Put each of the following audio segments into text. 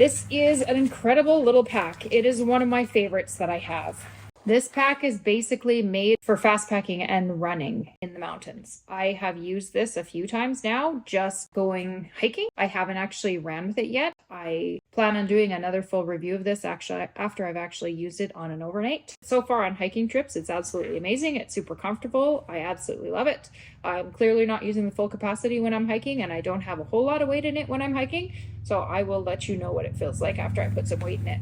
This is an incredible little pack. It is one of my favorites that I have. This pack is basically made for fast packing and running in the mountains. I have used this a few times now, just going hiking. I haven't actually ran with it yet. I plan on doing another full review of this actually after I've actually used it on an overnight. So far on hiking trips, it's absolutely amazing. It's super comfortable. I absolutely love it. I'm clearly not using the full capacity when I'm hiking, and I don't have a whole lot of weight in it when I'm hiking. So I will let you know what it feels like after I put some weight in it.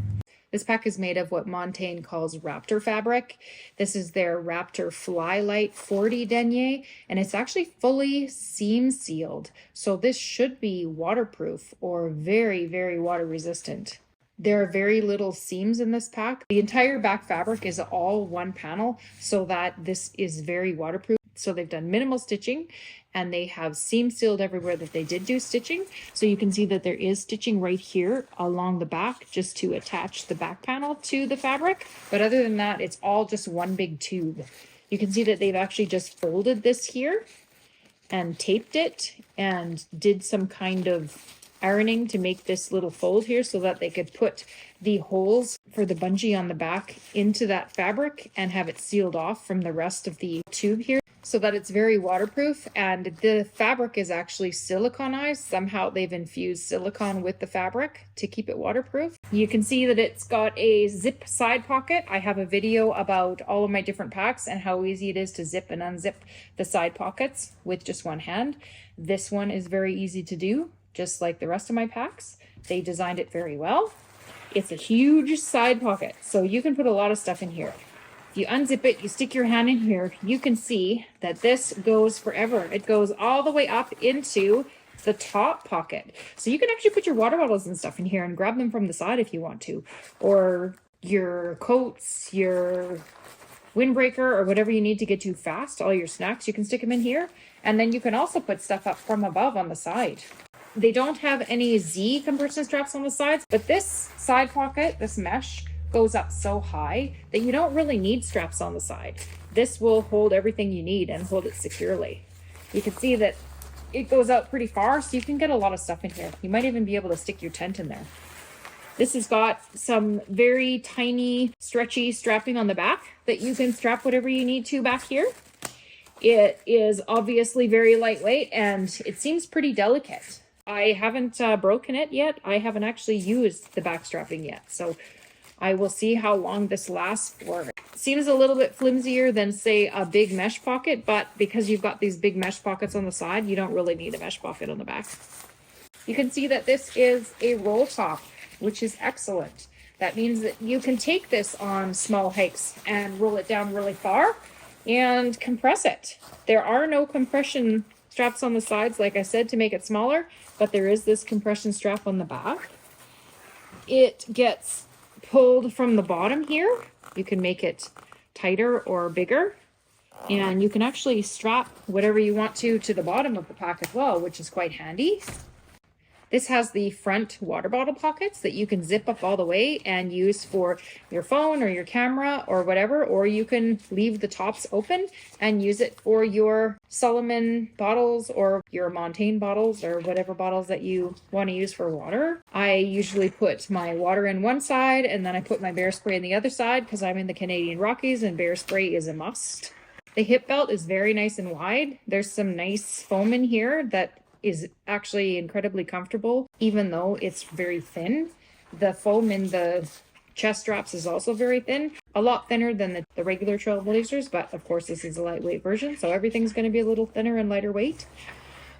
This pack is made of what Montane calls Raptor fabric. This is their Raptor Flylight 40 denier, and it's actually fully seam sealed. So this should be waterproof or very, very water resistant. There are very little seams in this pack. The entire back fabric is all one panel so that this is very waterproof. So they've done minimal stitching, and they have seam sealed everywhere that they did do stitching. So you can see that there is stitching right here along the back just to attach the back panel to the fabric. But other than that, it's all just one big tube. You can see that they've actually just folded this here and taped it and did some kind of ironing to make this little fold here so that they could put the holes for the bungee on the back into that fabric and have it sealed off from the rest of the tube here, so that it's very waterproof. And the fabric is actually siliconized. Somehow they've infused silicone with the fabric to keep it waterproof. You can see that it's got a zip side pocket. I have a video about all of my different packs and how easy it is to zip and unzip the side pockets with just one hand. This one is very easy to do, just like the rest of my packs. They designed it very well. It's a huge side pocket, so you can put a lot of stuff in here. If you unzip it, you stick your hand in here, you can see that this goes forever. It goes all the way up into the top pocket. So you can actually put your water bottles and stuff in here and grab them from the side if you want to. Or your coats, your windbreaker, or whatever you need to get to fast, all your snacks, you can stick them in here. And then you can also put stuff up from above on the side. They don't have any Z compression straps on the sides, but this side pocket, this mesh, goes up so high that you don't really need straps on the side. This will hold everything you need and hold it securely. You can see that it goes out pretty far, so you can get a lot of stuff in here. You might even be able to stick your tent in there. This has got some very tiny, stretchy strapping on the back that you can strap whatever you need to back here. It is obviously very lightweight, and it seems pretty delicate. I haven't broken it yet. I haven't actually used the back strapping yet, so I will see how long this lasts for. It seems a little bit flimsier than, say, a big mesh pocket, but because you've got these big mesh pockets on the side, you don't really need a mesh pocket on the back. You can see that this is a roll top, which is excellent. That means that you can take this on small hikes and roll it down really far and compress it. There are no compression straps on the sides, like I said, to make it smaller, but there is this compression strap on the back. It gets pulled from the bottom here. You can make it tighter or bigger, and you can actually strap whatever you want to the bottom of the pack as well, which is quite handy. This has the front water bottle pockets that you can zip up all the way and use for your phone or your camera or whatever, or you can leave the tops open and use it for your Solomon bottles or your Montane bottles or whatever bottles that you want to use for water. I usually put my water in one side and then I put my bear spray in the other side because I'm in the Canadian Rockies and bear spray is a must. The hip belt is very nice and wide. There's some nice foam in here that is actually incredibly comfortable, even though it's very thin. The foam in the chest straps is also very thin, a lot thinner than the regular Trailblazers, but of course this is a lightweight version, so everything's going to be a little thinner and lighter weight.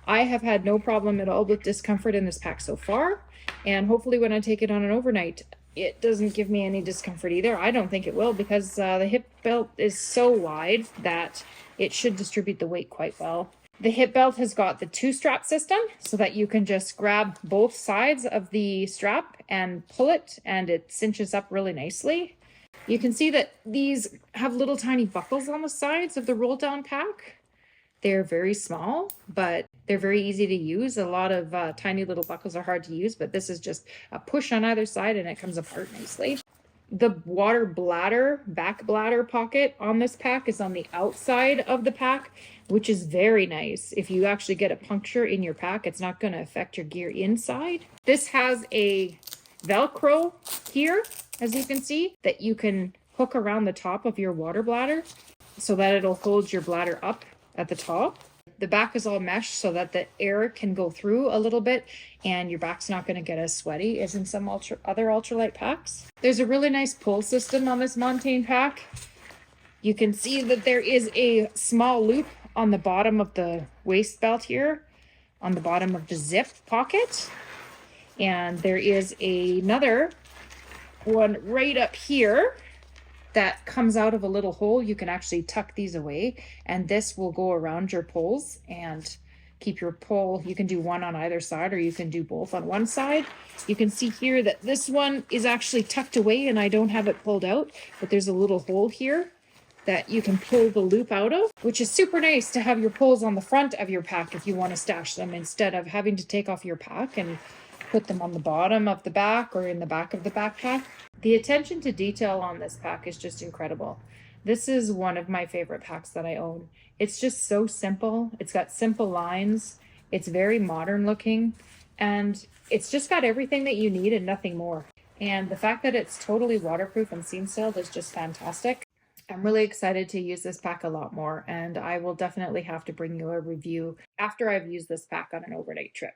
I have had no problem at all with discomfort in this pack so far, and hopefully when I take it on an overnight, it doesn't give me any discomfort either. I don't think it will, because the hip belt is so wide that it should distribute the weight quite well. The hip belt has got the 2-strap system so that you can just grab both sides of the strap and pull it, and it cinches up really nicely. You can see that these have little tiny buckles on the sides of the roll down pack. They're very small, but they're very easy to use. A lot of tiny little buckles are hard to use, but this is just a push on either side and it comes apart nicely. The water bladder, back bladder pocket on this pack is on the outside of the pack, which is very nice. If you actually get a puncture in your pack, it's not going to affect your gear inside. This has a Velcro here, as you can see, that you can hook around the top of your water bladder so that it'll hold your bladder up at the top. The back is all mesh so that the air can go through a little bit and your back's not going to get as sweaty as in some other ultralight packs. There's a really nice pull system on this Montane pack. You can see that there is a small loop on the bottom of the waist belt here, on the bottom of the zip pocket. And there is another one right up here that comes out of a little hole. You can actually tuck these away, and this will go around your poles and keep your pole. You can do one on either side, or you can do both on one side. You can see here that this one is actually tucked away and I don't have it pulled out, but there's a little hole here that you can pull the loop out of, which is super nice to have your poles on the front of your pack if you want to stash them, instead of having to take off your pack and put them on the bottom of the back or in the back of the backpack. The attention to detail on this pack is just incredible. This is one of my favorite packs that I own. It's just so simple. It's got simple lines. It's very modern looking, and it's just got everything that you need and nothing more. And the fact that it's totally waterproof and seam sealed is just fantastic. I'm really excited to use this pack a lot more, and I will definitely have to bring you a review after I've used this pack on an overnight trip.